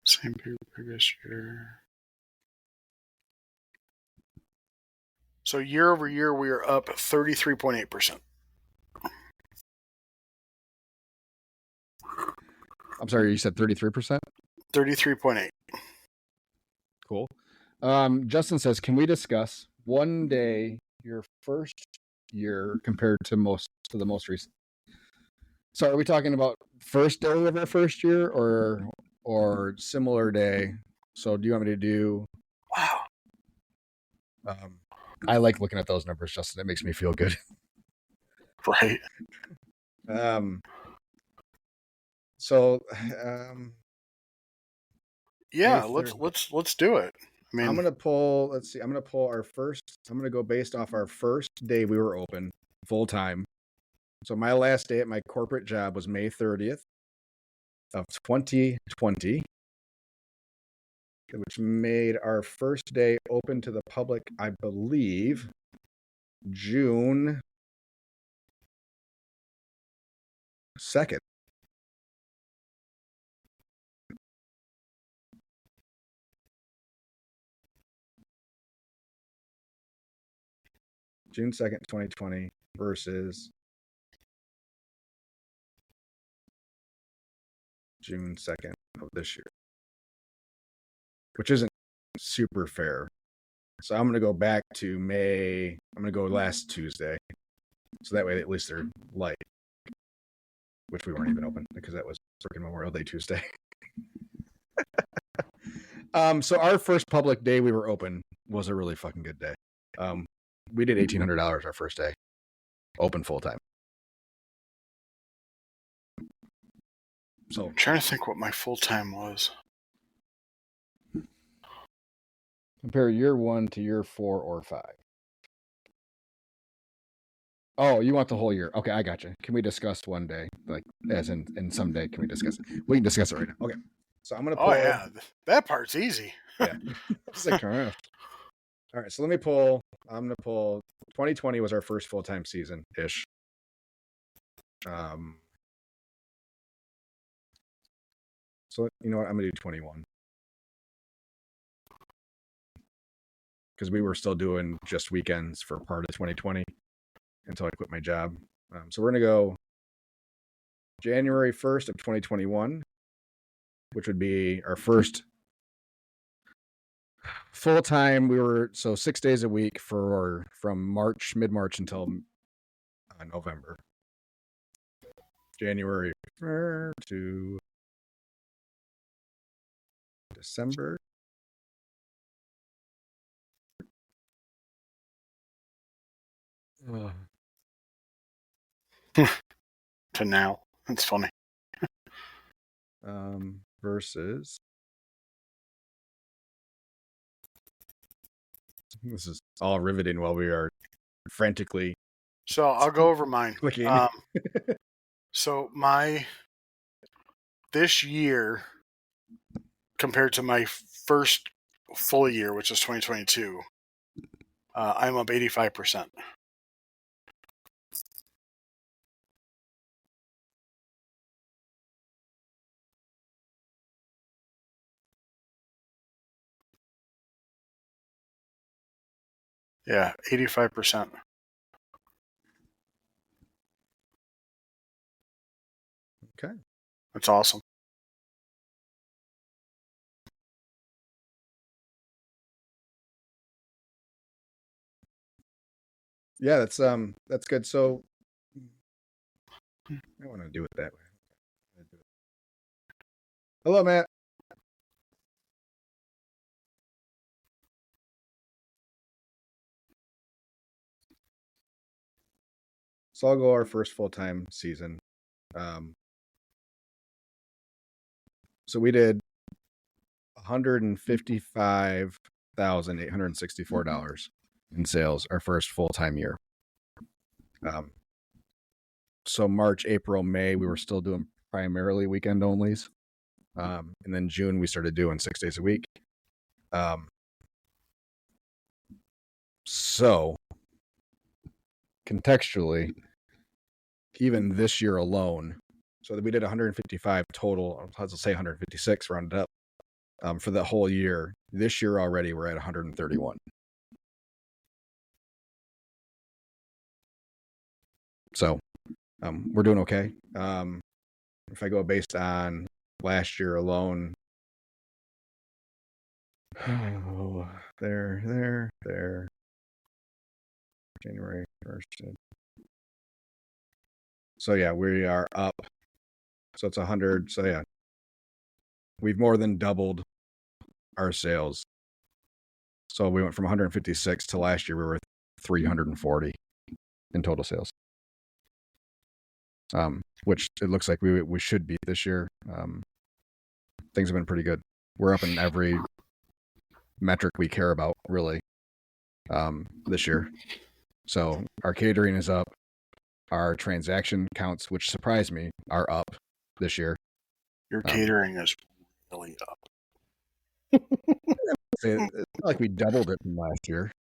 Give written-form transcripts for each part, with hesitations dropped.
Same period previous year. So year over year, we are up 33.8%. I'm sorry, you said 33%? 33.8. Cool. Justin says, can we discuss one day your first year compared to the most recent? So are we talking about first day of our first year or similar day? So do you want me to do? Wow. I like looking at those numbers, Justin. It makes me feel good. Right. Yeah, let's do it. I mean, I'm gonna pull. Let's see. I'm gonna pull our first. I'm gonna go based off our first day we were open full time. So my last day at my corporate job was May 30th of 2020, which made our first day open to the public, I believe, June 2nd. June 2nd, 2020 versus June 2nd of this year, which isn't super fair. So I'm going to go back to May. I'm going to go last Tuesday. So that way at least they're light, which we weren't even open because that was freaking Memorial Day Tuesday. So our first public day we were open was a really fucking good day. We did $1,800 our first day, open full time. So I'm trying to think what my full time was. Compare year 1 to year 4 or 5. Oh, you want the whole year? Okay, I got you. Can we discuss one day, like as in someday? Can we discuss it? We can discuss it right now. Okay. So I'm gonna pull. Oh yeah, that part's easy. Yeah. All right. So let me pull. I'm gonna pull. 2020 was our first full time season ish. So you know what? I'm gonna do 21 because we were still doing just weekends for part of 2020 until I quit my job. So we're gonna go January 1st of 2021, which would be our first full time. We were 6 days a week from mid March until November. January to December. To now. That's funny. Versus. This is all riveting while we are frantically. So I'll go over mine. Clicking. So this year, compared to my first full year, which is 2022, I'm up 85%. Yeah, 85%. Okay. That's awesome. Yeah, that's good. So I want to do it that way. Hello, Matt. So I'll go our first full-time season. So we did $155,864 in sales our first full-time year. So March, April, May, we were still doing primarily weekend onlys. And then June, we started doing 6 days a week. So contextually, even this year alone, so that we did 155 total, let's say 156 rounded up. for the whole year. This year already, we're at 131. So we're doing okay. If I go based on last year alone, there, January 1st. So yeah, we are up. So it's 100. So yeah, we've more than doubled our sales. So we went from 156 to last year we were 340 in total sales. Which it looks like we should beat this year. Things have been pretty good. We're up in every metric we care about, really, this year. So our catering is up. Our transaction counts, which surprised me, are up this year. Your catering is really up. It's not like we doubled it from last year.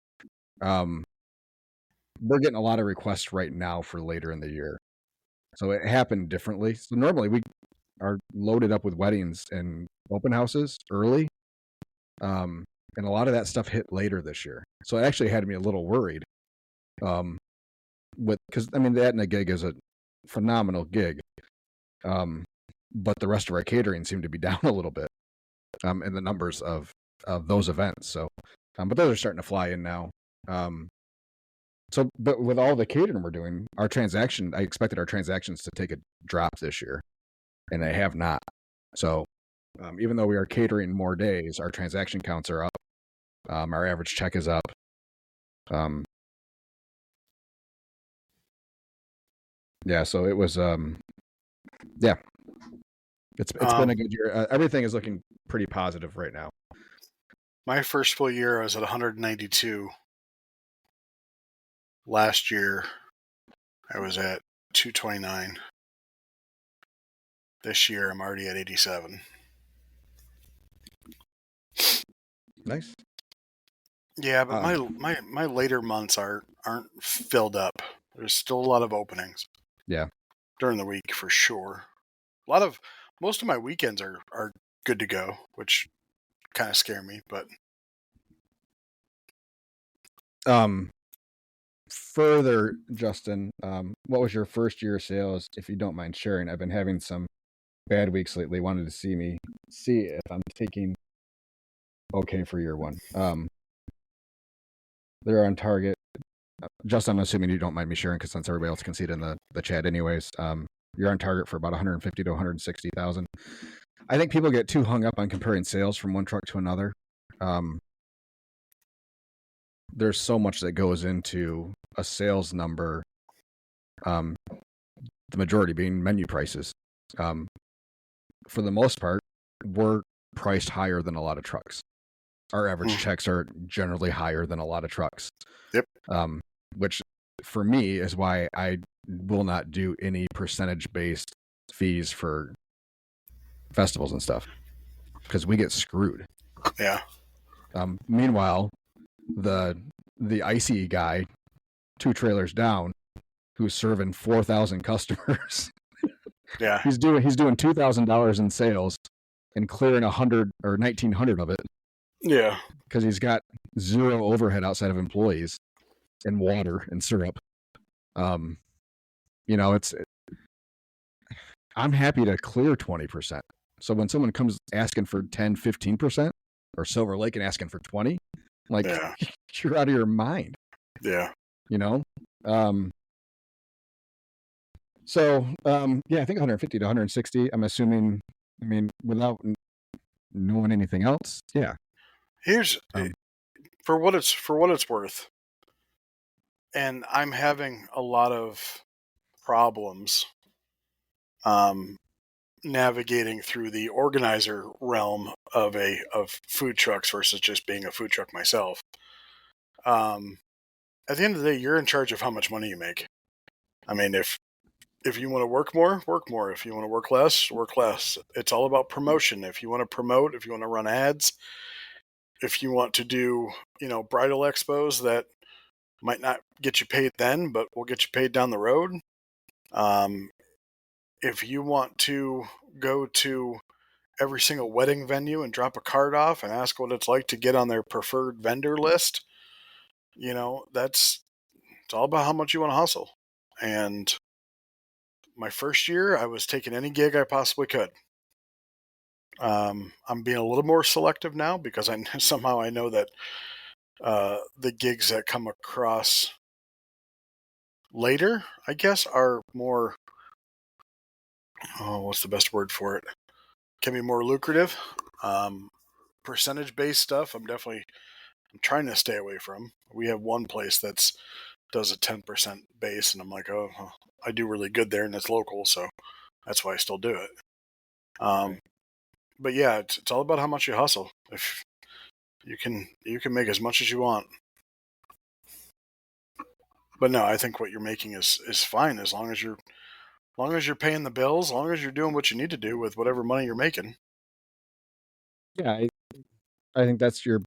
We're getting a lot of requests right now for later in the year. So it happened differently. So normally we are loaded up with weddings and open houses early. And a lot of that stuff hit later this year. So it actually had me a little worried. Because I mean, the Aetna gig is a phenomenal gig. But the rest of our catering seemed to be down a little bit. In the numbers of those events. So, but those are starting to fly in now. But with all the catering we're doing, I expected our transactions to take a drop this year, and they have not. So, even though we are catering more days, our transaction counts are up. Our average check is up. Yeah, so it was, yeah, it's been a good year. Everything is looking pretty positive right now. My first full year, I was at 192. Last year, I was at 229. This year, I'm already at 87. Nice. Yeah, but my later months aren't filled up. There's still a lot of openings. Yeah. During the week for sure. Most of my weekends are good to go, which kind of scare me, but further, Justin, what was your first year of sales, if you don't mind sharing? I've been having some bad weeks lately. Wanted to see if I'm taking okay for year one. They're on target. Justin, I'm assuming you don't mind me sharing, because since everybody else can see it in the chat anyways, you're on target for about 150 to 160,000. I think people get too hung up on comparing sales from one truck to another. There's so much that goes into a sales number. The majority being menu prices. For the most part, we're priced higher than a lot of trucks. Our average checks are generally higher than a lot of trucks. Yep. Which for me is why I will not do any percentage-based fees for festivals and stuff, because we get screwed. Yeah. Meanwhile, the icy guy 2 trailers down, who's serving 4,000 customers, yeah, he's doing $2,000 in sales and clearing 100 or 1,900 of it. Yeah, because he's got zero overhead outside of employees and water and syrup. I'm happy to clear 20%. So when someone comes asking for 10, 15%, or Silver Lake and asking for 20, I'm like, yeah. You're out of your mind. Yeah. So, I think 150 to 160, I'm assuming, without knowing anything else. Yeah. Here's for what it's worth. And I'm having a lot of problems navigating through the organizer realm of food trucks versus just being a food truck myself. At the end of the day, you're in charge of how much money you make. I mean, if you want to work more, work more. If you want to work less, work less. It's all about promotion. If you want to promote, if you want to run ads, if you want to do, bridal expos that might not get you paid then, but will get you paid down the road. If you want to go to every single wedding venue and drop a card off and ask what it's like to get on their preferred vendor list. It's all about how much you want to hustle. And my first year, I was taking any gig I possibly could. I'm being a little more selective now because somehow I know that the gigs that come across later, I guess, are more, what's the best word for it? Can be more lucrative. Percentage based stuff, I'm trying to stay away from. We have one place that does a 10% base, and I'm like, oh, I do really good there, and it's local, so that's why I still do it. Right. But yeah, it's all about how much you hustle. If you can make as much as you want. But no, I think what you're making is fine as long as you're paying the bills, as long as you're doing what you need to do with whatever money you're making. Yeah, I think that's your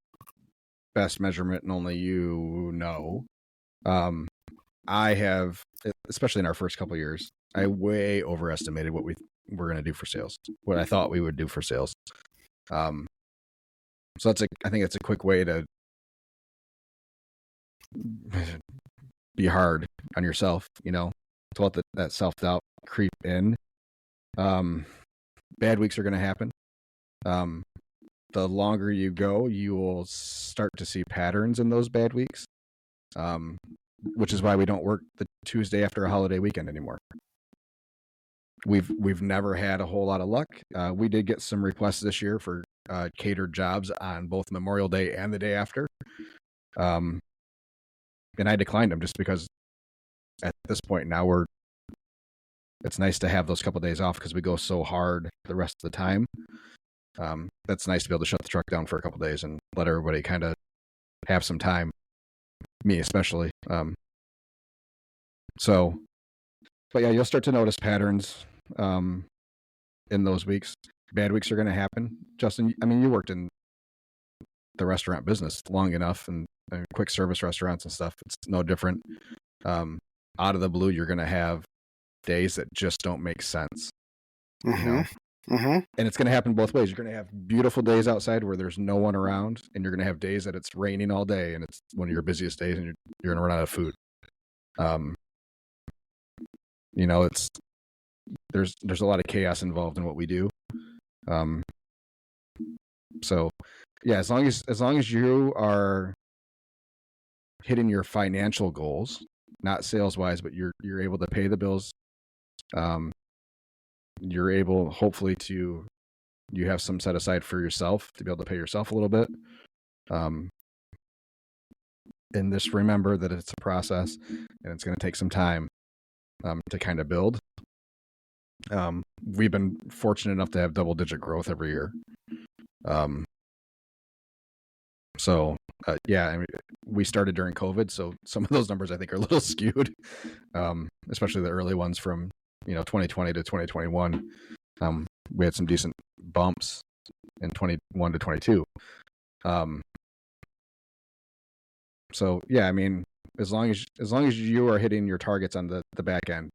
best measurement, and only you know. I have, especially in our first couple of years, I way overestimated what we were going to do for sales, what I thought we would do for sales. So I think it's a quick way to be hard on yourself, to let that self-doubt creep in. Bad weeks are going to happen. The longer you go, you will start to see patterns in those bad weeks, which is why we don't work the Tuesday after a holiday weekend anymore. We've never had a whole lot of luck. We did get some requests this year for catered jobs on both Memorial Day and the day after. And I declined them just because at this point now it's nice to have those couple of days off because we go so hard the rest of the time. That's nice to be able to shut the truck down for a couple of days and let everybody kind of have some time, me especially. But yeah, you'll start to notice patterns in those weeks. Bad weeks are going to happen. Justin, I mean, you worked in the restaurant business long enough and quick service restaurants and stuff. It's no different. Out of the blue, you're going to have days that just don't make sense. Mm-hmm. Mm-hmm. And it's going to happen both ways. You're going to have beautiful days outside where there's no one around, and you're going to have days that it's raining all day and it's one of your busiest days and you're going to run out of food. There's a lot of chaos involved in what we do. So yeah, as long as you are hitting your financial goals, not sales wise, but you're able to pay the bills, you're able hopefully you have some set aside for yourself to be able to pay yourself a little bit. And just remember that it's a process and it's going to take some time to kind of build. We've been fortunate enough to have double-digit growth every year. Yeah, I mean, we started during COVID, so some of those numbers I think are a little skewed, especially the early ones from 2020 to 2021. We had some decent bumps in 21 to 22. So yeah, I mean, as long as you are hitting your targets on the back end,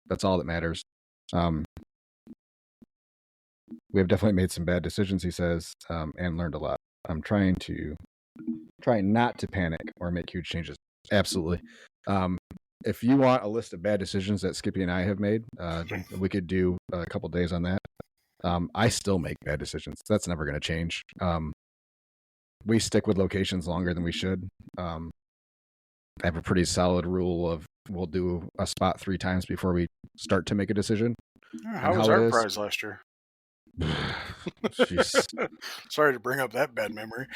that's all that matters. We have definitely made some bad decisions, he says, and learned a lot. I'm trying not to panic or make huge changes. Absolutely. If you want a list of bad decisions that Skippy and I have made, we could do a couple days on that. I still make bad decisions. That's never going to change. We stick with locations longer than we should. I have a pretty solid rule of we'll do a spot 3 times before we start to make a decision. How was our prize last year? Jeez. Sorry to bring up that bad memory.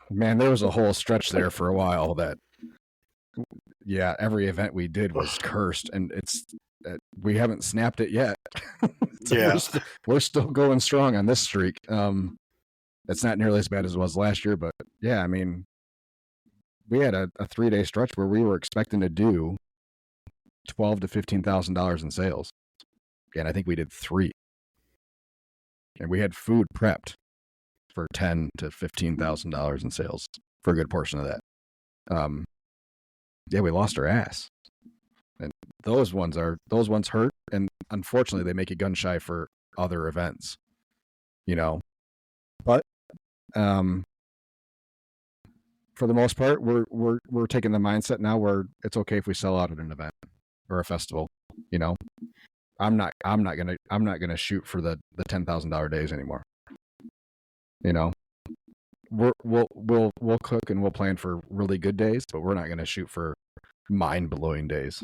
Man, there was a whole stretch there for a while that, yeah, every event we did was cursed, and we haven't snapped it yet. So yeah, we're still going strong on this streak. It's not nearly as bad as it was last year, but yeah, I mean, we had a 3-day stretch where we were expecting to do $12,000 to $15,000 in sales, and I think we did 3. And we had food prepped for $10,000 to $15,000 in sales for a good portion of that. Yeah, we lost our ass, and those ones hurt, and unfortunately, they make you gun shy for other events. But for the most part, we're taking the mindset now where it's okay if we sell out at an event or a festival. I'm not gonna shoot for the $10,000 days anymore. We'll cook and we'll plan for really good days, but we're not gonna shoot for mind-blowing days.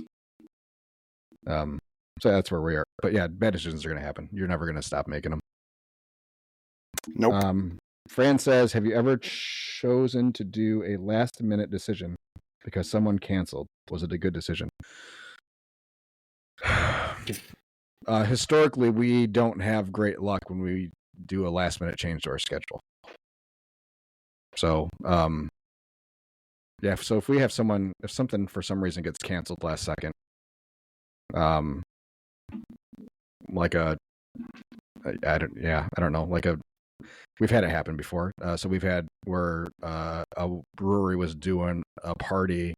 So that's where we are. But yeah, bad decisions are gonna happen. You're never gonna stop making them. Nope. Fran says, have you ever chosen to do a last-minute decision because someone canceled? Was it a good decision? Historically, we don't have great luck when we do a last-minute change to our schedule. So, yeah. So if we have if something for some reason gets canceled last second, like I don't know, we've had it happen before. So we've had where a brewery was doing a party,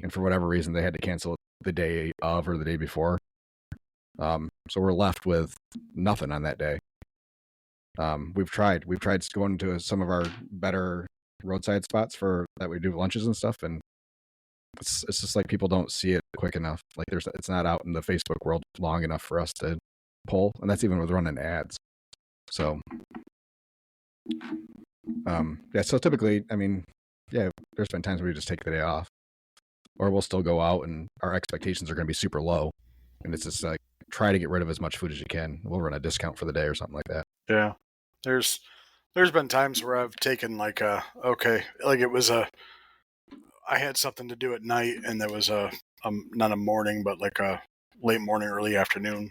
and for whatever reason they had to cancel it the day of or the day before. So we're left with nothing on that day. We've tried going to some of our better roadside spots for that we do lunches and stuff, and it's just like people don't see it quick enough. Like it's not out in the Facebook world long enough for us to pull, and that's even with running ads. So, yeah. So typically, there's been times where we just take the day off, or we'll still go out, and our expectations are going to be super low, and it's just like try to get rid of as much food as you can. We'll run a discount for the day or something like that. Yeah. There's been times where I've taken I had something to do at night, and there was not a morning, but like a late morning, early afternoon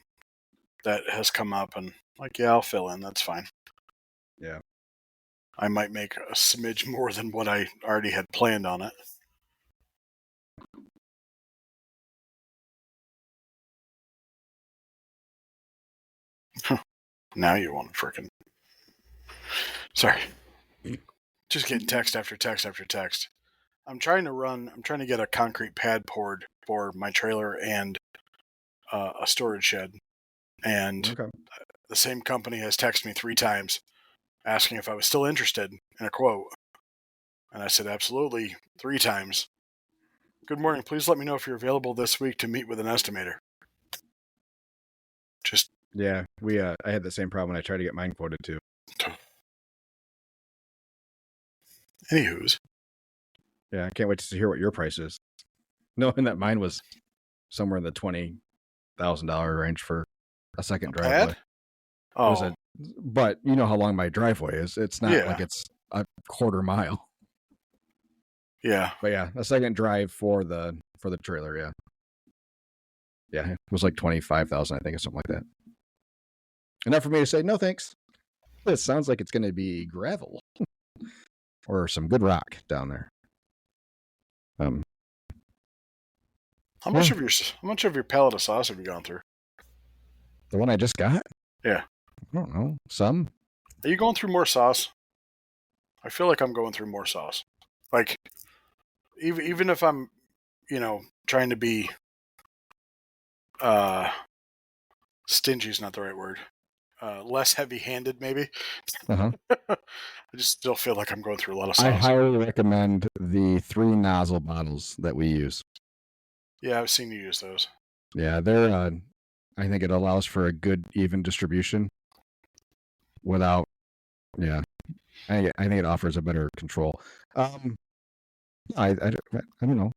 that has come up, and I'll fill in. That's fine. Yeah. I might make a smidge more than what I already had planned on it. Now you want to frickin'. Sorry. Just getting text after text after text. I'm trying to get a concrete pad poured for my trailer and a storage shed. And the same company has texted me 3 times asking if I was still interested in a quote. And I said, absolutely, 3 times. Good morning. Please let me know if you're available this week to meet with an estimator. Yeah, I had the same problem when I tried to get mine quoted too. Anywho's. Yeah, I can't wait to hear what your price is. Knowing that mine was somewhere in the $20,000 range for a second driveway. Pad? Oh. But you know how long my driveway is. It's not like it's a quarter mile. Yeah. But yeah, a second drive for the trailer, yeah. Yeah, it was like 25,000, I think, or something like that. Enough for me to say, no thanks. This sounds like it's going to be gravel. Or some good rock down there. How much of your pallet of sauce have you gone through? The one I just got? Yeah. I don't know. Some. Are you going through more sauce? I feel like I'm going through more sauce. Like, even if I'm, trying to be, stingy is not the right word. Less heavy-handed, maybe. Uh-huh. I just still feel like I'm going through a lot of sauce. I highly recommend the 3 nozzle bottles that we use. Yeah, I've seen you use those. Yeah, they're. I think it allows for a good, even distribution. Without, yeah, I think it offers a better control. I don't know.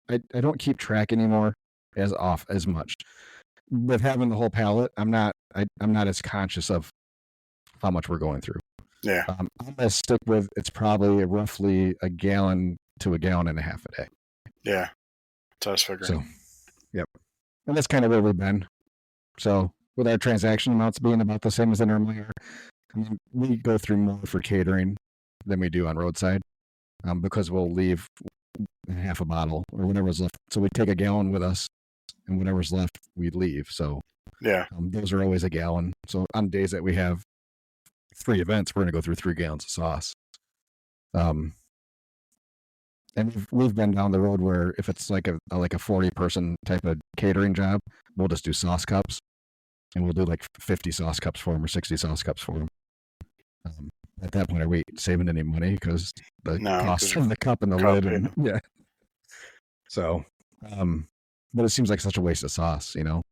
I don't keep track anymore as much. With having the whole pallet, I'm not as conscious of how much we're going through. Yeah. I'm gonna stick with it's probably roughly a gallon to a gallon and a half a day. Yeah. That's what I was figuring. So, yep. And that's kind of where we've been. So with our transaction amounts being about the same as they normally are, we go through more for catering than we do on roadside, because we'll leave half a bottle or whatever's left. So we take a gallon with us, and whatever's left, we leave. So yeah, those are always a gallon. So on days that we have 3 events, we're going to go through 3 gallons of sauce. And we've been down the road where if it's like a 40-person type of catering job, we'll just do sauce cups, and we'll do like 50 sauce cups for them or 60 sauce cups for them. At that point, are we saving any money because the No, cost 'cause of the cup and the cup, lid and yeah. So, but it seems like such a waste of sauce, to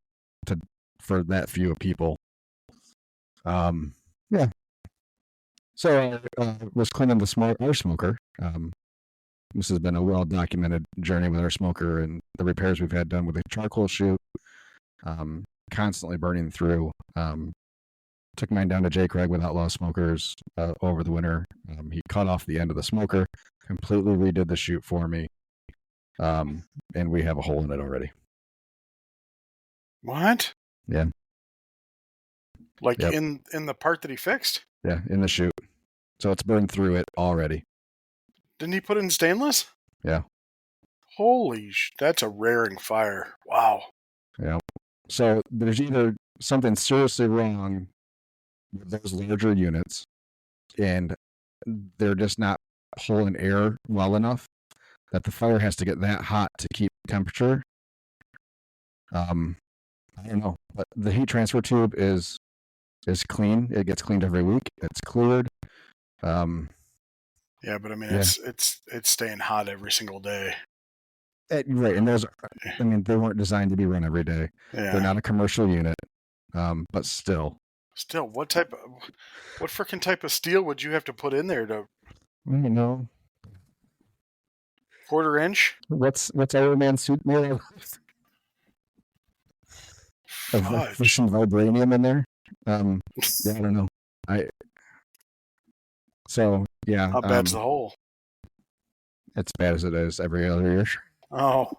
for that few of people. Yeah. So I was cleaning our smoker. This has been a well documented journey with our smoker and the repairs we've had done with the charcoal chute, constantly burning through. Took mine down to Jake Craig with Outlaw Smokers over the winter. He cut off the end of the smoker, completely redid the chute for me, and we have a hole in it already. What? Yeah. Like Yep. in the part that he fixed? Yeah, in the chute. So it's burned through it already. Didn't he put it in stainless? Yeah. Holy that's a raring fire. Wow. Yeah. So there's either something seriously wrong with those larger units, and they're just not pulling air well enough that the fire has to get that hot to keep temperature. I don't know, but the heat transfer tube is clean. It gets cleaned every week. It's cleared. Yeah, but I mean, Yeah. it's staying hot every single day. Right, and they weren't designed to be run every day. Yeah. They're not a commercial unit, but still. Still, what freaking type of steel would you have to put in there to I don't know. 1/4 inch? What's Iron Man's suit made of? There's some vibranium in there. Yeah, I don't know. How bad's the hole? It's bad as it is every other year. Oh.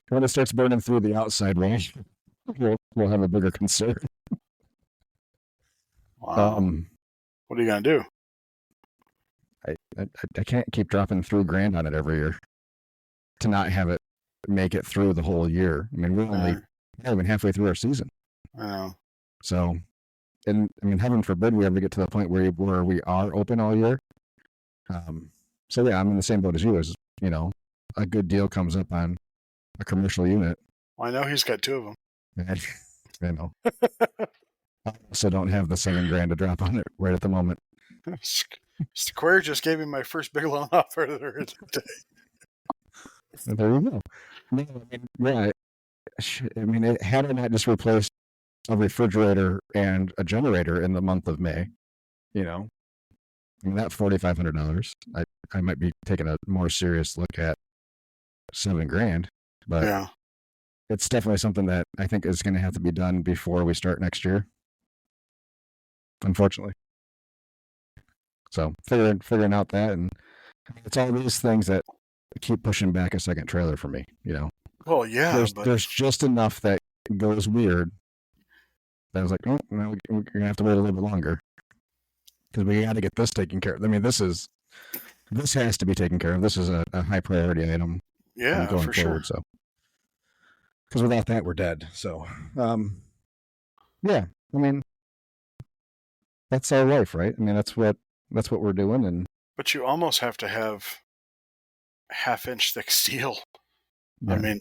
When it starts burning through the outside range, we'll have a bigger concern. Wow. What are you gonna do? I can't keep dropping $3,000 on it every year to not have it make it through the whole year. I mean, we're only not even halfway through our season. I know. So, and I mean, heaven forbid we ever get to the point where we are open all year. So yeah, I'm in the same boat as you. As a good deal comes up on a commercial unit. Well, I know he's got 2 of them. And, I also don't have the $7,000 to drop on it right at the moment. Square just gave me my first big loan offer today. There you go. No, I mean, had I not just replaced a refrigerator and a generator in the month of May, that $4,500, I might be taking a more serious look at $7,000. But yeah, it's definitely something that I think is going to have to be done before we start next year. Unfortunately. So figuring out that, and it's all these things that keep pushing back a second trailer for me. Well, yeah, there's just enough that goes weird that I was like, oh, now we're gonna have to wait a little bit longer because we got to get this taken care of. I mean, this has to be taken care of. This is a high priority item. Yeah, going for forward. Sure. So, because without that, we're dead. So, yeah, I mean, that's our life, right? I mean, that's what we're doing. But you almost have to have 1/2 inch thick steel. Yeah. I mean,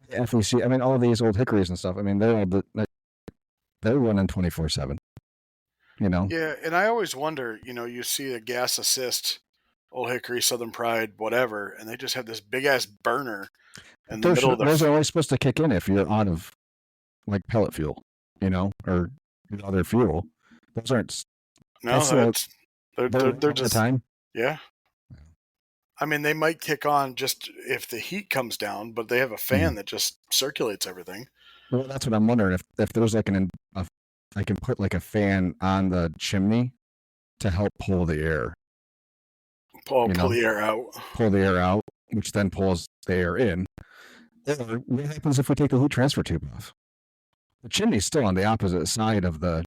FEC. I mean, all these old hickories and stuff. I mean, they're running 24/7. Yeah, and I always wonder. You see a gas assist, Old Hickory, Southern Pride, whatever, and they just have this big ass burner in the middle of the. Those are only supposed to kick in if you're out of like pellet fuel, or other fuel. Those aren't. No, they're just time. Yeah. I mean, they might kick on just if the heat comes down, but they have a fan that just circulates everything. Well, that's what I'm wondering if there's like I can put like a fan on the chimney to help pull the air. Pull the air out. Pull the air out, which then pulls the air in. Or what happens if we take the heat transfer tube off? The chimney's still on the opposite side of the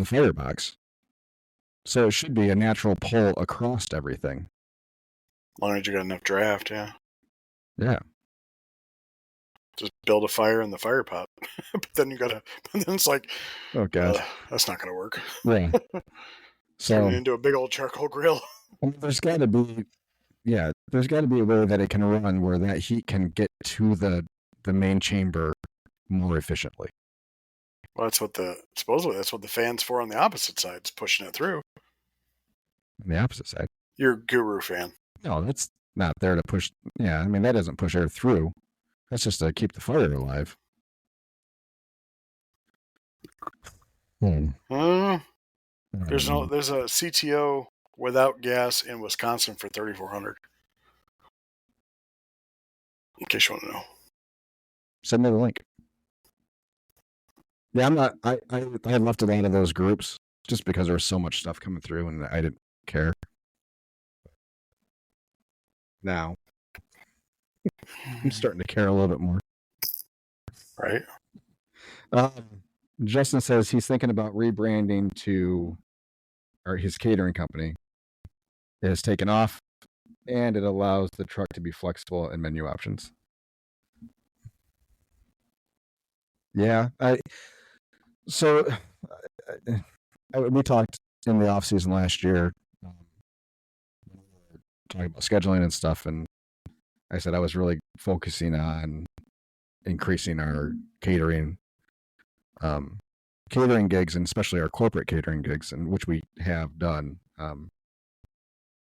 firebox. So it should be a natural pull across everything. As long as you got enough draft, yeah. Yeah. Just build a fire in the fire pot. But then it's like, oh god, that's not gonna work. Yeah. So turn it into a big old charcoal grill. I mean, there's got to be a way that it can run where that heat can get to the main chamber more efficiently. Well, supposedly that's what the fan's for on the opposite side. It's pushing it through. On the opposite side. You're a guru fan. No, that's not there to push. Yeah, I mean, that doesn't push air through. That's just to keep the fire alive. There's a CTO without gas in Wisconsin for $3,400. In case you want to know. Send me the link. Yeah, I'm not. I left a lot of those groups just because there was so much stuff coming through, and I didn't care. Now, I'm starting to care a little bit more. Right. Justin says he's thinking about rebranding to, or his catering company. It has taken off, and it allows the truck to be flexible in menu options. Yeah, we talked in the off season last year, talking about scheduling and stuff, and I said I was really focusing on increasing our catering gigs, and especially our corporate catering gigs, and which we have done.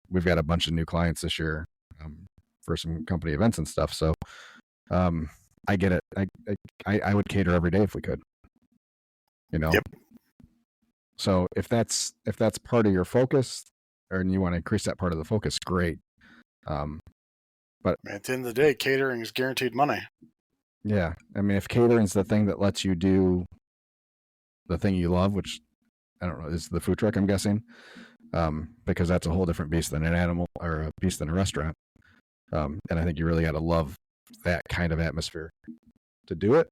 We've got a bunch of new clients this year for some company events and stuff. So I get it. I would cater every day if we could. Yep. So if that's part of your focus, and you want to increase that part of the focus, great. But at the end of the day, catering is guaranteed money. Yeah, I mean, if catering's the thing that lets you do the thing you love, which I don't know, is the food truck, I'm guessing, because that's a whole different beast than an animal, or a beast than a restaurant. And I think you really got to love that kind of atmosphere to do it.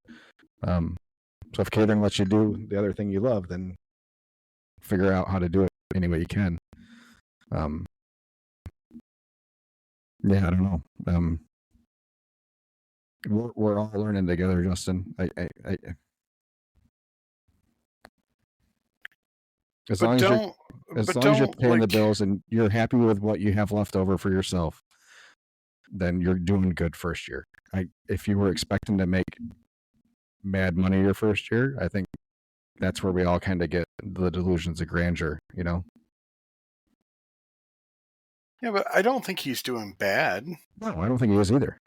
So if catering lets you do the other thing you love, then figure out how to do it any way you can. Yeah, I don't know. We're all learning together, Justin. As long as you're paying the bills and you're happy with what you have left over for yourself, then you're doing good first year. If you were expecting to make mad money your first year, I think that's where we all kind of get the delusions of grandeur, you know? Yeah, but I don't think he's doing bad. No, I don't think he is either.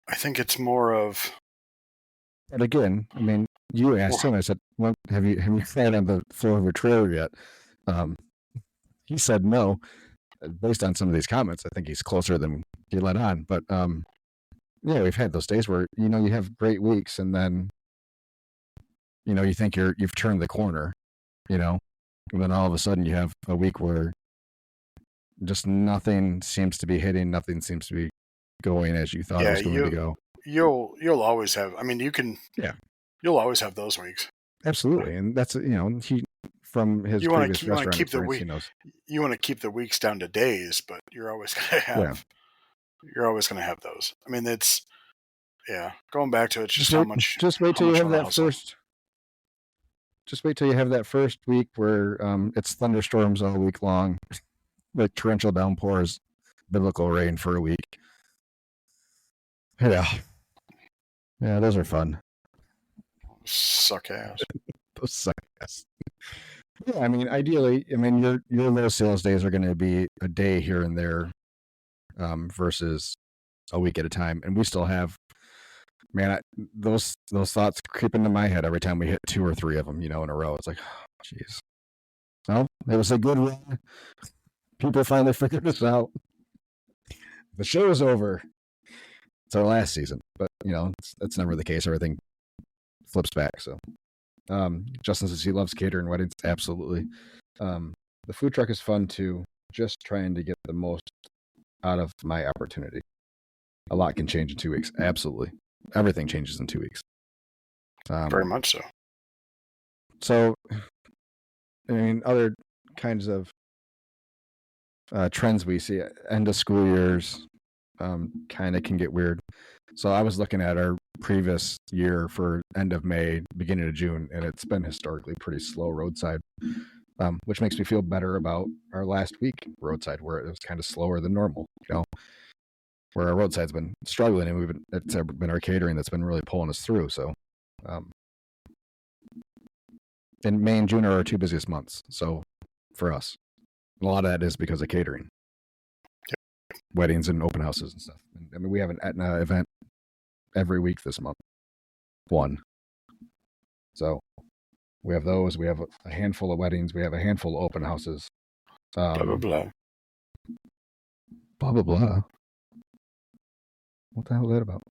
I think it's more of. But again, I mean, you asked him. I said, "Well, have you sat on the floor of a trailer yet?" He said no. Based on some of these comments, I think he's closer than he let on. But yeah, we've had those days where you have great weeks, and then you think you've turned the corner, and then all of a sudden you have a week where just nothing seems to be hitting, nothing seems to be going as you thought it was going to go. You'll always have. I mean, you can. Yeah. You'll always have those weeks. Absolutely, and that's he from his previous restaurant experience, you want to keep the weeks down to days, but you're always going to have. Yeah. You're always going to have those. I mean, it's going back to it. Just how much. Just wait till you have that first. Just wait till you have that first week where it's thunderstorms all week long, like torrential downpours, biblical rain for a week. Yeah, those are fun. Suck ass. Those suck ass. Yeah, I mean, ideally, your low sales days are going to be a day here and there, versus a week at a time, and we still have. Man, those thoughts creep into my head every time we hit 2 or 3 of them, in a row. It's like, jeez. Well, it was a good run. People finally figured this out. The show is over. It's our last season, but that's never the case. Everything flips back. So, Justin says he loves catering weddings. Absolutely. The food truck is fun too. Just trying to get the most out of my opportunity. A lot can change in 2 weeks. Absolutely. Everything changes in 2 weeks. Very much so. So, other kinds of trends we see, end of school years kind of can get weird. So I was looking at our previous year for end of May, beginning of June, and it's been historically pretty slow roadside, which makes me feel better about our last week roadside, where it was kind of slower than normal, where our roadside's been struggling, and it's been our catering that's been really pulling us through. So And May and June are our 2 busiest months. So for us, a lot of that is because of catering, weddings and open houses and stuff. I mean, we have an Etna event every week this month. One. So we have those. We have a handful of weddings. We have a handful of open houses. Blah, blah, blah. Blah, blah, blah. What the hell is that about?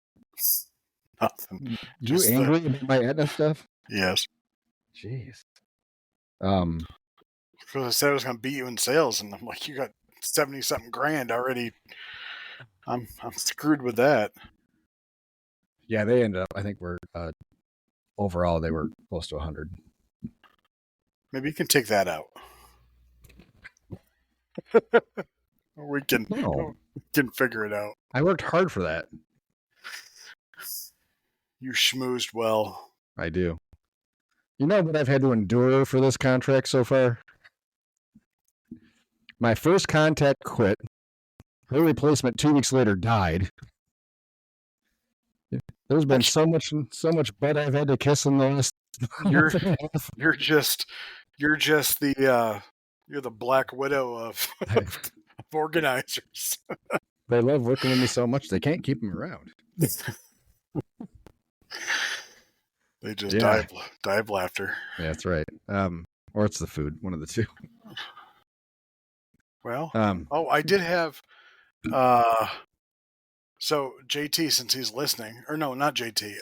Nothing. You Just angry about my Etna stuff? Yes. Jeez. Because I said I was going to beat you in sales, and I'm like, you got 70-something grand already. I'm screwed with that. Yeah, they ended up, I think we're, overall, they were close to 100. Maybe you can take that out. we can figure it out. I worked hard for that. You schmoozed well. I do. You know what I've had to endure for this contract so far? My first contact quit. Her replacement 2 weeks later died. There's been so much butt I've had to kiss in the last You're month and a half. you're just the you're the Black Widow of organizers. They love working with me so much they can't keep them around. They just die of laughter. Yeah, that's right. Or it's the food, one of the two. Well, I did have so JT, since he's listening, or no, not JT.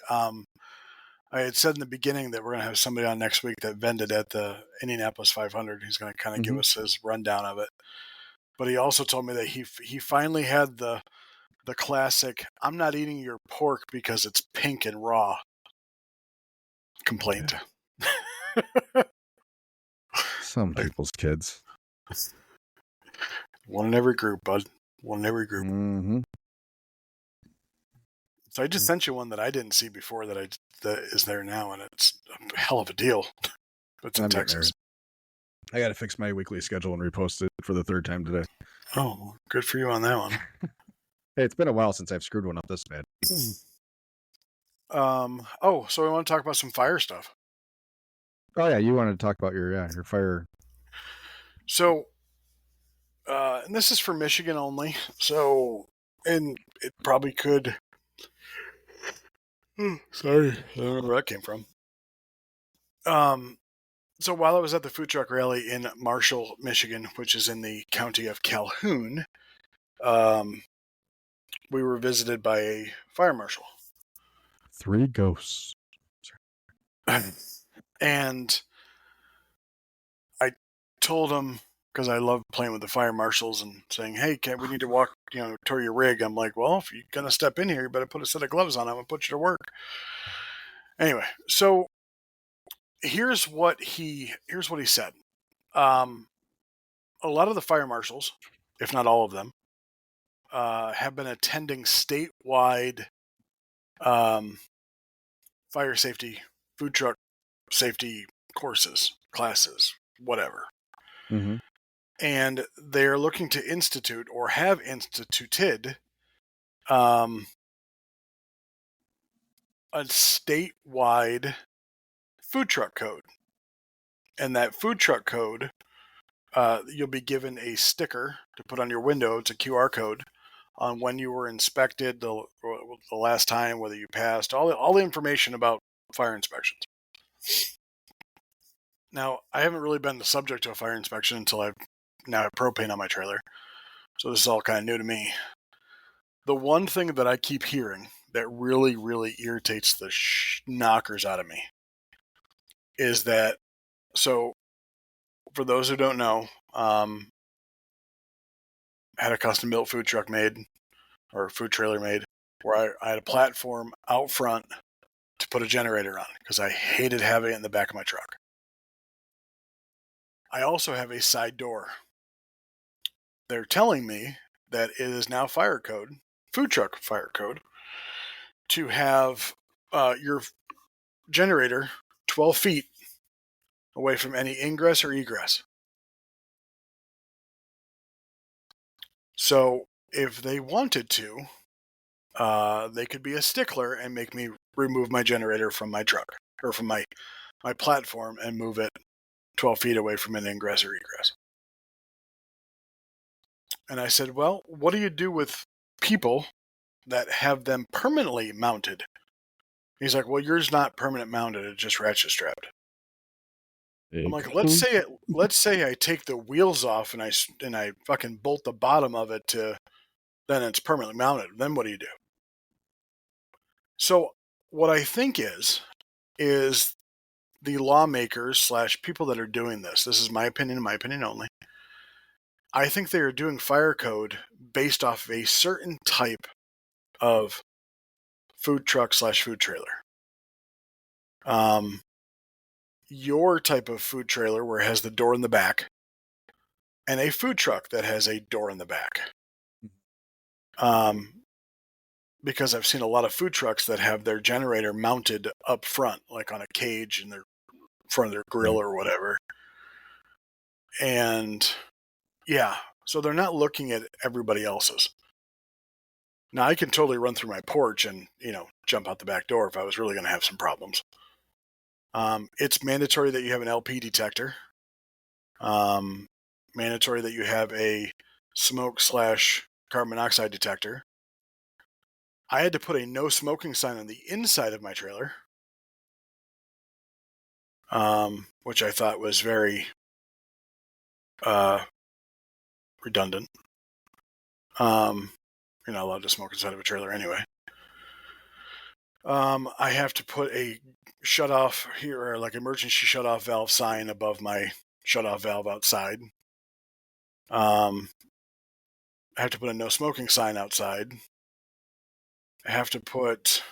I had said in the beginning that we're going to have somebody on next week that vended at the Indianapolis 500. He's going to kind of give us his rundown of it. But he also told me that he finally had the classic, "I'm not eating your pork because it's pink and raw" complaint. Yeah. Some people's kids. One in every group, bud. One in every group. Mm-hmm. So I just sent you one that I didn't see before that is there now, and it's a hell of a deal. It's in Texas. I got to fix my weekly schedule and repost it for the 3rd time today. Oh, good for you on that one. Hey, it's been a while since I've screwed one up this bad. So we want to talk about some fire stuff. Oh yeah, you wanted to talk about your fire. So, and this is for Michigan only. So, and it probably could. Sorry, I don't know where that came from. So while I was at the food truck rally in Marshall, Michigan, which is in the county of Calhoun, we were visited by a fire marshal. 3 ghosts. And I told him, because I love playing with the fire marshals and saying, "Hey, we need to walk, tour your rig." I'm like, "Well, if you're gonna step in here, you better put a set of gloves on. I'm gonna put you to work." Anyway, so here's what he said. A lot of the fire marshals, if not all of them, have been attending statewide fire safety, food truck safety courses, classes, whatever. Mm-hmm. And they're looking to institute or have instituted a statewide food truck code. And that food truck code, you'll be given a sticker to put on your window. It's a QR code on when you were inspected, the last time, whether you passed, all the information about fire inspections. Now, I haven't really been the subject to a fire inspection until I now have propane on my trailer. So this is all kind of new to me. The one thing that I keep hearing that really, really irritates the knockers out of me is that, so for those who don't know, had a custom built food truck made, or food trailer made, where I had a platform out front to put a generator on because I hated having it in the back of my truck. I also have a side door. They're telling me that it is now fire code, food truck fire code, to have your generator 12 feet away from any ingress or egress. So if they wanted to, they could be a stickler and make me remove my generator from my truck, or from my my platform and move it 12 feet away from an ingress or egress. And I said, well, what do you do with people that have them permanently mounted? He's like, well, yours not permanent mounted, it's just ratchet strapped. I'm like, let's say I take the wheels off and I fucking bolt the bottom of it to, then it's permanently mounted. Then what do you do? So what I think is the lawmakers / people that are doing this. This is my opinion only. I think they are doing fire code based off of a certain type of food truck / food trailer. Your type of food trailer where it has the door in the back, and a food truck that has a door in the back. Because I've seen a lot of food trucks that have their generator mounted up front, like on a cage in their front of their grill or whatever. And yeah, so they're not looking at everybody else's. Now I can totally run through my porch and, jump out the back door if I was really going to have some problems. It's mandatory that you have an LP detector. Mandatory that you have a smoke / carbon monoxide detector. I had to put a no smoking sign on the inside of my trailer, which I thought was very redundant. You're not allowed to smoke inside of a trailer anyway. I have to put a shut off here, or like emergency shut off valve sign above my shut off valve outside. I have to put a no smoking sign outside. I have to put.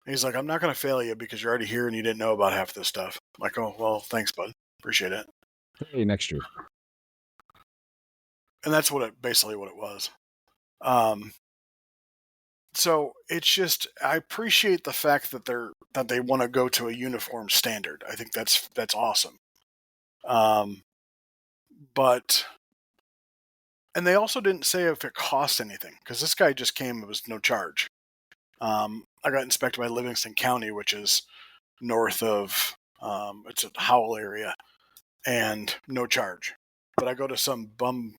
He's like, I'm not going to fail you because you're already here and you didn't know about half this stuff. I'm like, oh, well, thanks, bud. Appreciate it. Hey, next year. And that's basically what it was. So it's just, I appreciate the fact that they want to go to a uniform standard. I think that's awesome. But, and they also didn't say if it costs anything, because this guy just came, it was no charge. I got inspected by Livingston County, which is north of, it's a Howell area, and no charge. But I go to some bum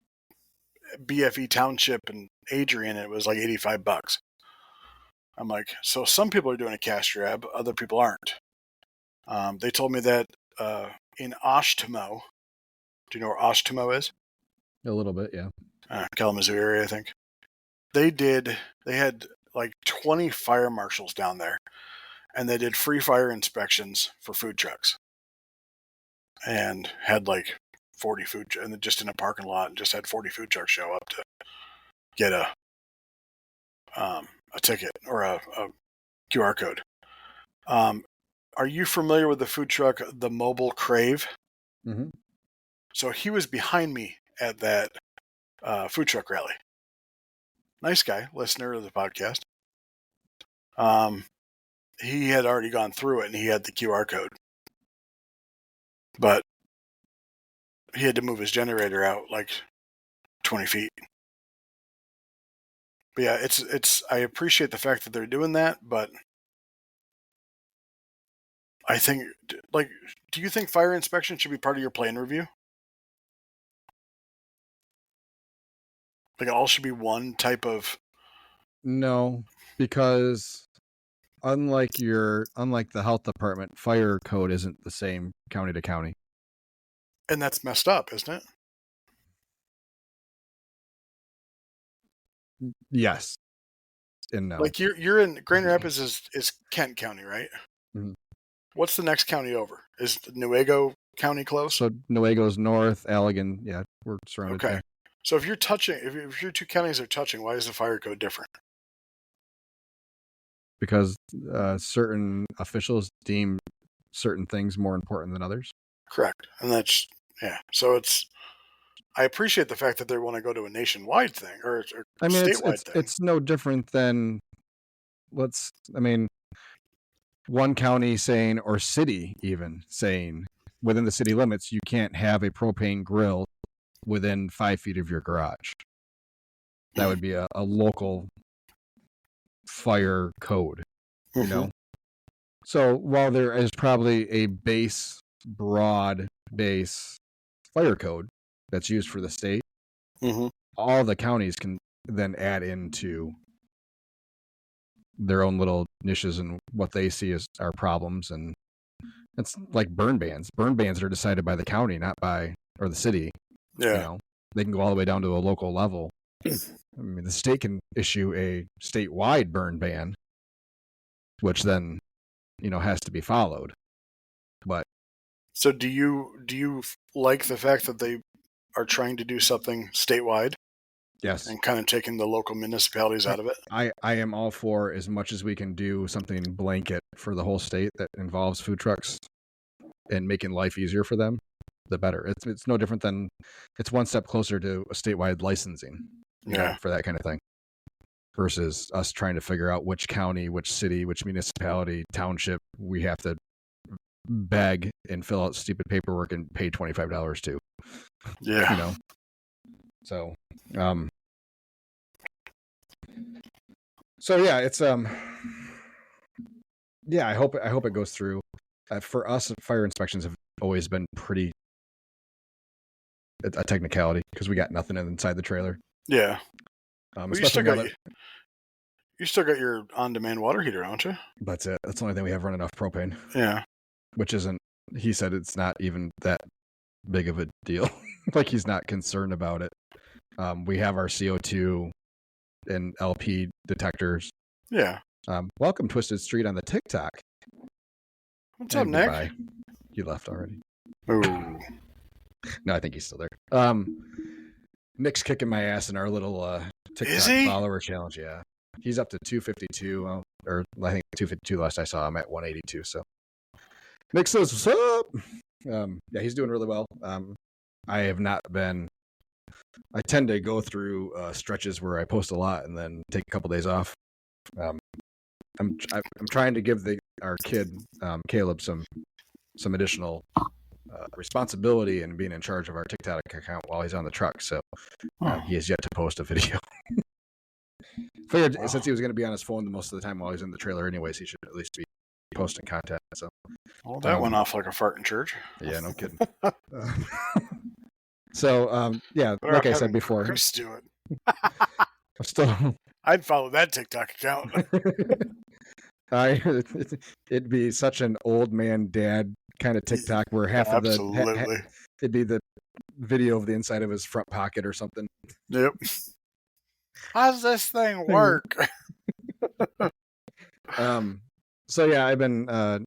BFE township in Adrian, and it was like $85. I'm like, so some people are doing a cash grab, other people aren't. They told me that in Oshtemo, do you know where Oshtemo is? A little bit, yeah. Kalamazoo area, I think. They had like 20 fire marshals down there, and they did free fire inspections for food trucks, and had like 40 and just in a parking lot, and just had 40 food trucks show up to get a ticket or a QR code. Are you familiar with the food truck, the Mobile Crave? Mm-hmm. So he was behind me at that food truck rally. Nice guy, listener of the podcast. He had already gone through it and he had the QR code. But he had to move his generator out like 20 feet. But yeah, it's I appreciate the fact that they're doing that, but I think, like, do you think fire inspection should be part of your plan review? Like, it all should be one type of... No, because unlike the health department, fire code isn't the same county to county. And that's messed up, isn't it? Yes. And no. Like, you're in Grand Rapids is Kent County, right? Mm-hmm. What's the next county over? Is Newaygo County close? So Newaygo's north, Allegan, yeah, we're surrounded. Okay. There. So if you're touching, if your two counties are touching, why is the fire code different? Because certain officials deem certain things more important than others. Correct. And that's, yeah. So I appreciate the fact that they want to go to a nationwide thing or statewide thing. It's no different than, one county saying, or city even saying, within the city limits, you can't have a propane grill within 5 feet of your garage. That would be a local fire code, you know? So while there is probably a broad base fire code that's used for the state, Mm-hmm. all the counties can then add into their own little niches and what they see as our problems. And it's like burn bans. Burn bans are decided by the county, not by, or the city. Yeah. You know, they can go all the way down to a local level. I mean, the state can issue a statewide burn ban, which then, has to be followed. But So do you like the fact that they are trying to do something statewide yes, and kind of taking the local municipalities out of it? I am all for as much as we can do something blanket for the whole state that involves food trucks and making life easier for them, the better. It's no different than it's one step closer to a statewide licensing, Yeah. for that kind of thing, versus us trying to figure out which county, which city, which municipality, township we have to beg and fill out stupid paperwork and pay $25 to. Yeah. So, so yeah, it's yeah, I hope it goes through. For us, fire inspections have always been pretty a technicality because we got nothing inside the trailer. Yeah. Well, you still Especially got your on-demand water heater, don't you? that's it. That's the only thing we have running off propane. Yeah. Which isn't. He said it's not even that big of a deal. Like he's not concerned about it. We have our CO2 and LP detectors. Yeah. Welcome, Twisted Street, on the TikTok. What's up, Nick? Goodbye. He left already. Ooh. No, I think he's still there. Nick's kicking my ass in our little TikTok follower challenge. Yeah, he's up to 252, or I think 252 last I saw him at 182. So Nick says, "What's up?" Yeah, he's doing really well. I have not been. I tend to go through stretches where I post a lot and then take a couple days off. I'm trying to give our kid Caleb some additional responsibility and being in charge of our TikTok account while he's on the truck. So he has yet to post a video. Figured since he was going to be on his phone most of the time while he's in the trailer, anyways, he should at least be posting content. So, well, that went off like a fart in church. Yeah, no kidding. So, yeah, like I said before, Chris do it. I'm still. I'd follow that TikTok account. It'd be such an old man dad kind of TikTok where half of the it'd be the video of the inside of his front pocket or something. Yep. How's this thing work? So yeah, I've been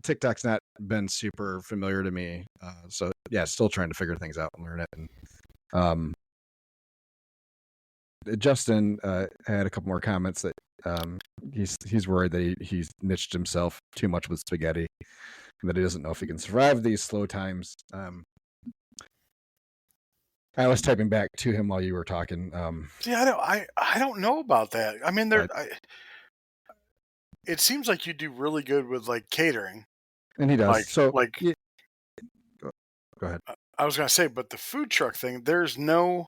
TikTok's not been super familiar to me. So yeah, still trying to figure things out and learn it. And Justin had a couple more comments that he's worried that he's niched himself too much with spaghetti and that he doesn't know if he can survive these slow times. I was typing back to him while you were talking. Yeah, I don't know about that. I mean, it seems like you do really good with like catering, and he does. Go ahead. I was gonna say, but the food truck thing, there's no.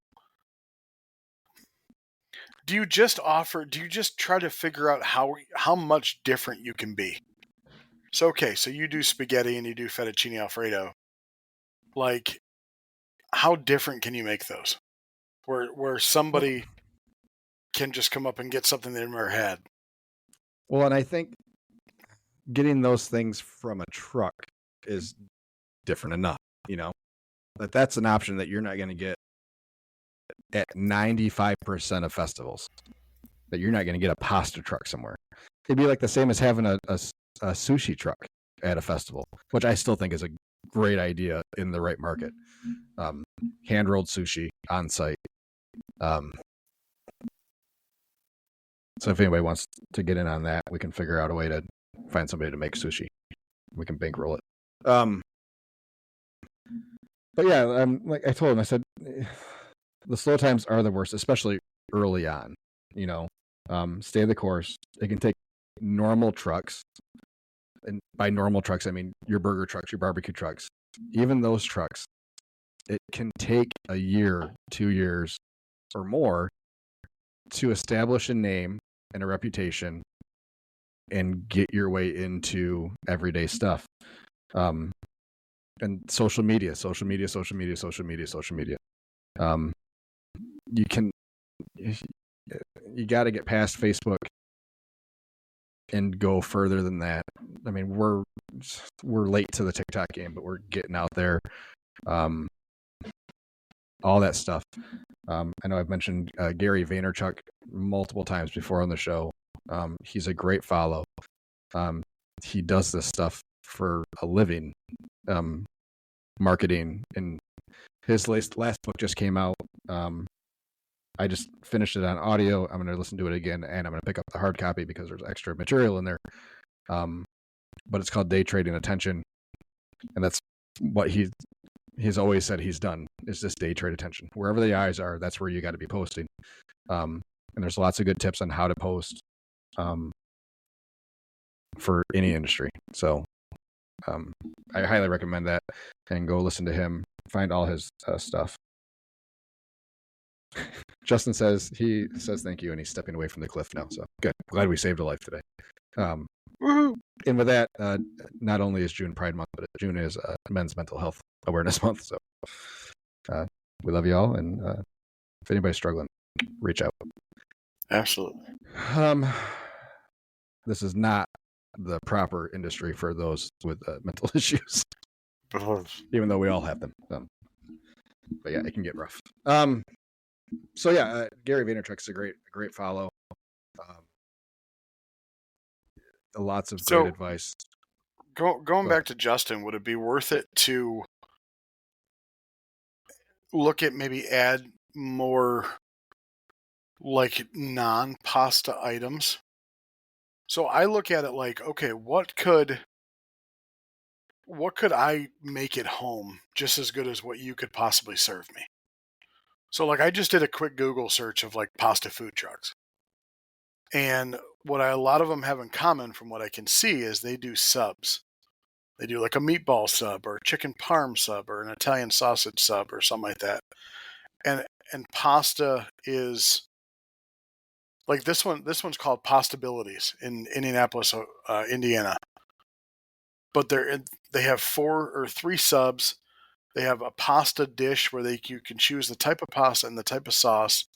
Do you just try to figure out how much different you can be? So okay, so you do spaghetti and you do fettuccine Alfredo. Like, how different can you make those? Where somebody can just come up and get something they've never had. Well, and I think getting those things from a truck is different enough, but that's an option that you're not going to get at 95% of festivals. That you're not going to get a pasta truck somewhere. It'd be like the same as having a sushi truck at a festival, which I still think is a great idea in the right market. Hand rolled sushi on site. So if anybody wants to get in on that, we can figure out a way to find somebody to make sushi. We can bankroll it. But yeah, like I told him, I said, the slow times are the worst, especially early on. Stay the course. It can take normal trucks, and by normal trucks, I mean your burger trucks, your barbecue trucks. Even those trucks, it can take a year, 2 years, or more to establish a name and a reputation and get your way into everyday stuff. And social media. You got to get past Facebook and go further than that. I mean, we're late to the TikTok game, but we're getting out there. All that stuff. I know I've mentioned Gary Vaynerchuk multiple times before on the show. He's a great follow. He does this stuff for a living, marketing, and his last book just came out. I just finished it on audio. I'm going to listen to it again, and I'm going to pick up the hard copy because there's extra material in there. But it's called Day Trading Attention, and that's what he's always said he's done, is this day trade attention. Wherever the eyes are, that's where you got to be posting. And there's lots of good tips on how to post for any industry. So I highly recommend that, and go listen to him, find all his stuff. Justin says thank you, and he's stepping away from the cliff now. So good. Glad we saved a life today. And with that, not only is June Pride Month, but June is Men's Mental Health Awareness Month. So we love you all, and if anybody's struggling, reach out. Absolutely. This is not the proper industry for those with mental issues, even though we all have them. But yeah, it can get rough. So yeah, Gary Vaynerchuk's a great follow. Lots of great advice. Going back to Justin, would it be worth it to look at maybe add more like non-pasta items? So I look at it like, okay, what could I make at home just as good as what you could possibly serve me? So like I just did a quick Google search of like pasta food trucks. And what a lot of them have in common from what I can see is they do subs. They do like a meatball sub or a chicken parm sub or an Italian sausage sub or something like that. And pasta is like this one's called Pastabilities in Indianapolis, Indiana. But they have 4 or 3 subs. They have a pasta dish where you can choose the type of pasta and the type of sauce.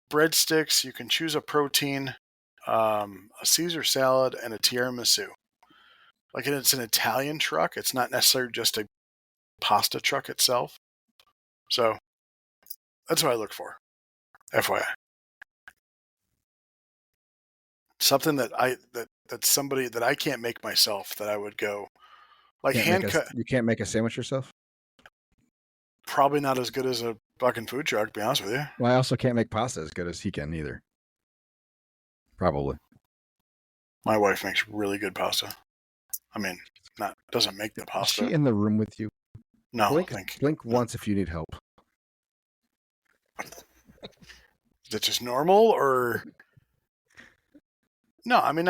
Breadsticks, you can choose a protein, a Caesar salad, and a tiramisu. Like, and it's an Italian truck. It's not necessarily just a pasta truck itself. So that's what I look for. FYI. Something that's somebody that I can't make myself, that I would go like hand cut. You can't make a sandwich yourself? Probably not as good as a fucking food truck, to be honest with you. Well, I also can't make pasta as good as he can either. Probably. My wife makes really good pasta. I mean, doesn't make the pasta. Is she in the room with you? No, blink once if you need help. Is it just normal or? No, I mean,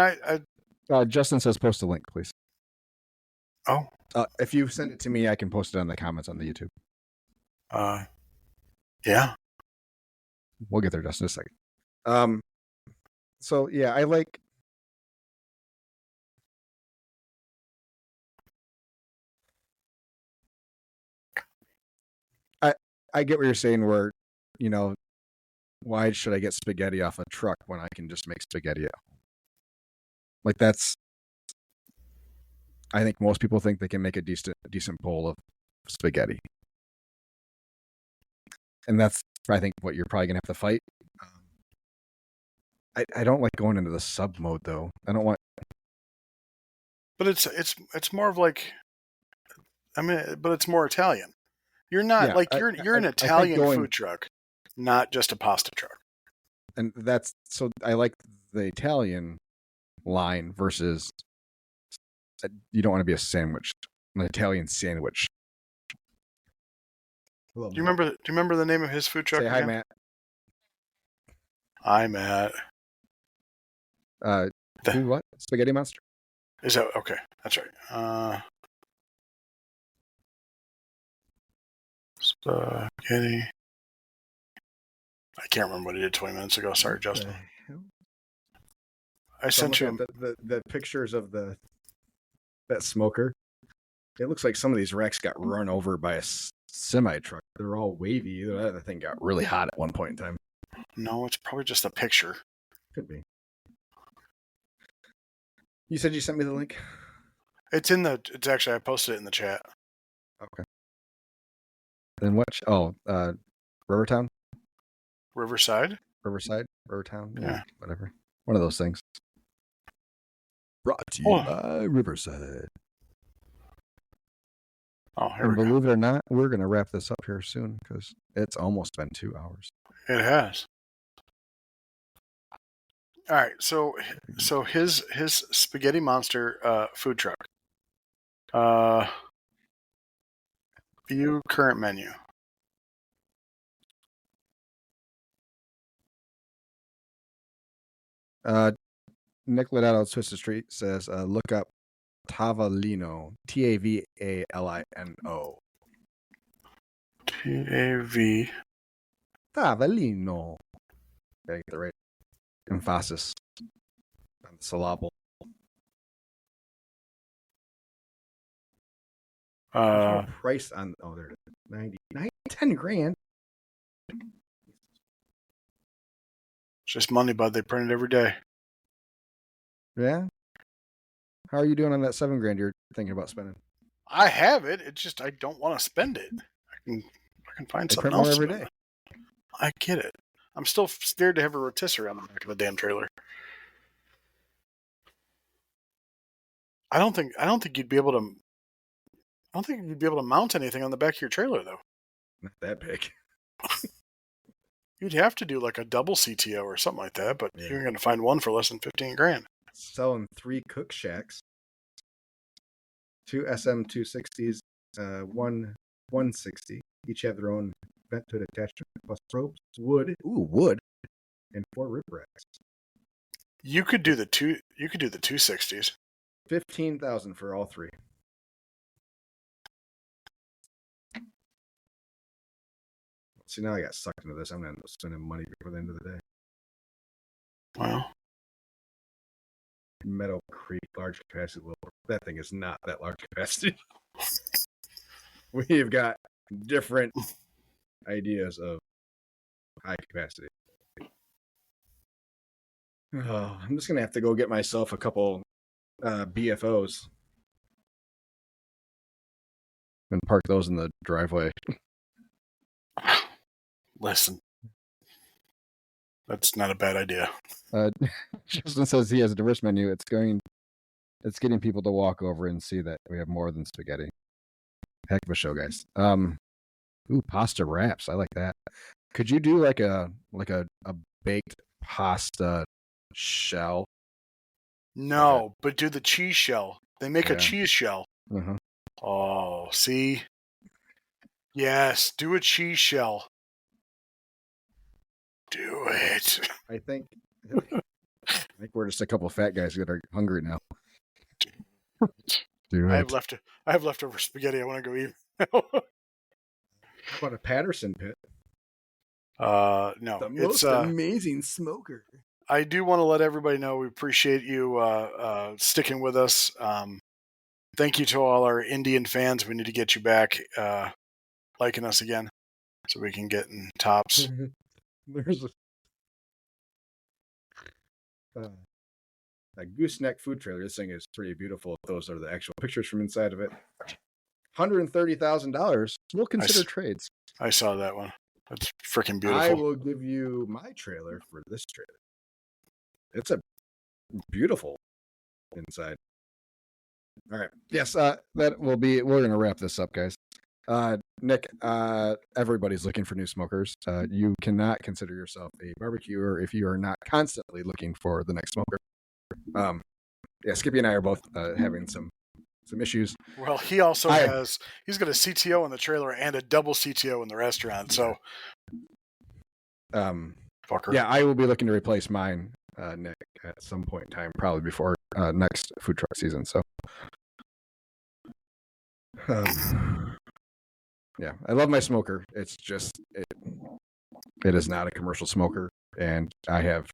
Justin says post a link, please. Oh. If you send it to me, I can post it on the comments on the YouTube. Yeah. We'll get there just in a second. So yeah, I get what you're saying, where, why should I get spaghetti off a truck when I can just make spaghetti at home? Like, I think most people think they can make a decent bowl of spaghetti. And that's, I think, what you're probably going to have to fight. I don't like going into the sub mode, though. I don't want... But it's more of like... I mean, but it's more Italian. You're not, you're an Italian food truck, not just a pasta truck. And that's... So I like the Italian line versus... You don't want to be a sandwich. An Italian sandwich. Do you remember the name of his food truck? Say hi, Matt. Hi, Matt. What? Spaghetti Monster? Is that okay? That's right. Spaghetti. I can't remember what he did 20 minutes ago. Sorry, Justin. I So I'm sent looking you. at the pictures of that smoker. It looks like some of these racks got run over by a semi truck. They're all wavy. That thing got really hot at one point in time. No, it's probably just a picture. Could be. You said you sent me the link? It's actually, I posted it in the chat. Okay. Then what? Rivertown? Riverside? Rivertown? Yeah. Whatever. One of those things. Brought to you by Riverside. Oh, here And we go. believe it or not, we're going to wrap this up here soon because it's almost been 2 hours. It has. All right, so his Spaghetti Monster food truck. View current menu. Nick Lodato Twisted Street says, look up Tavalino. Tavalino. TAV. Tavalino. Gotta get the right emphasis on the syllable. There's no price on. Oh, there it is. 10 grand. It's just money, bud. They print it every day. Yeah. How are you doing on that 7 grand you're thinking about spending? I have it. It's just I don't want to spend it. I can find something else every day. I get it. I'm still scared to have a rotisserie on the back of the damn trailer. I don't think you'd be able to. I don't think you'd be able to mount anything on the back of your trailer though. Not that big. You'd have to do like a double CTO or something like that, but you're going to find one for less than 15 grand. Selling 3 cook shacks, 2 SM260s, one 160. Each have their own vent hood attachment, plus ropes, wood, and 4 rib racks. You could do the 260s. 15,000 for all 3. See, now I got sucked into this. I'm going to end up spending money before the end of the day. Wow. Meadow Creek large capacity. That thing is not that large capacity. We've got different ideas of high capacity. Oh, I'm just going to have to go get myself a couple BFOs and park those in the driveway. Listen, that's not a bad idea. Justin says he has a diverse menu. It's getting people to walk over and see that we have more than spaghetti. Heck of a show, guys. Pasta wraps. I like that. Could you do like a baked pasta shell? No, but do the cheese shell. They make a cheese shell. Uh-huh. Oh, see? Yes, do a cheese shell. Do it. I think we're just a couple of fat guys that are hungry now. I have leftover spaghetti. I want to go eat. How about a Patterson pit? No, the most amazing smoker. I do want to let everybody know we appreciate you sticking with us. Thank you to all our Indian fans. We need to get you back liking us again so we can get in tops. There's a gooseneck food trailer. This thing is pretty beautiful. Those are the actual pictures from inside of it. $130,000. We'll consider trades. I saw that one. That's freaking beautiful. I will give you my trailer for this trailer. It's a beautiful inside. All right. Yes, that will be. We're going to wrap this up, guys. Nick, everybody's looking for new smokers. You cannot consider yourself a barbecuer if you are not constantly looking for the next smoker. Skippy and I are both having some issues. Well, he also he's got a CTO in the trailer and a double CTO in the restaurant. So, fucker. Yeah, I will be looking to replace mine, Nick, at some point in time, probably before next food truck season. So, yeah, I love my smoker. It's just it is not a commercial smoker, and I have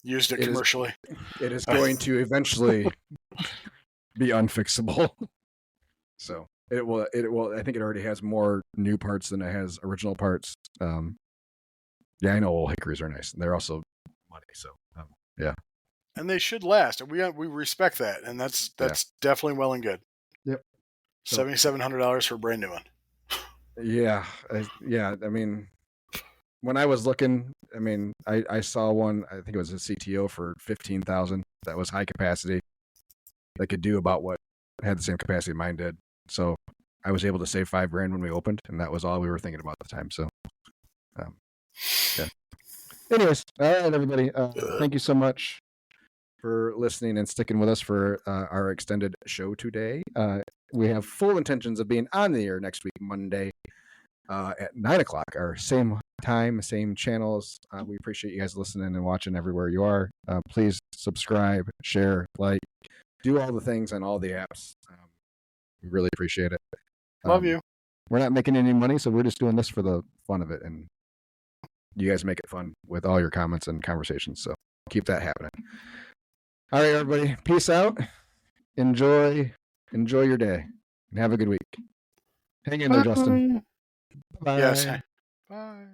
used it It is- commercially. It is going to eventually be unfixable. So it will. I think it already has more new parts than it has original parts. Yeah, I know old hickories are nice. They're also money. So yeah. And they should last. We respect that, and that's definitely well and good. Yep. $7,700 for a brand new one. Yeah, yeah. I mean, when I was looking, I mean, I saw one. I think it was a CTO for 15,000. That was high capacity. That could do about what had the same capacity mine did. So I was able to save $5,000 when we opened, and that was all we were thinking about at the time. So, yeah. Anyways, all right, everybody. Thank you so much for listening and sticking with us for our extended show today. We have full intentions of being on the air next week, Monday, at 9:00, our same time, same channels. We appreciate you guys listening and watching everywhere you are. Please subscribe, share, like, do all the things on all the apps. We really appreciate it. Love you. We're not making any money, so we're just doing this for the fun of it. And you guys make it fun with all your comments and conversations. So keep that happening. All right, everybody. Peace out. Enjoy your day and have a good week. Hang in there, Justin. Bye. Yes. Bye.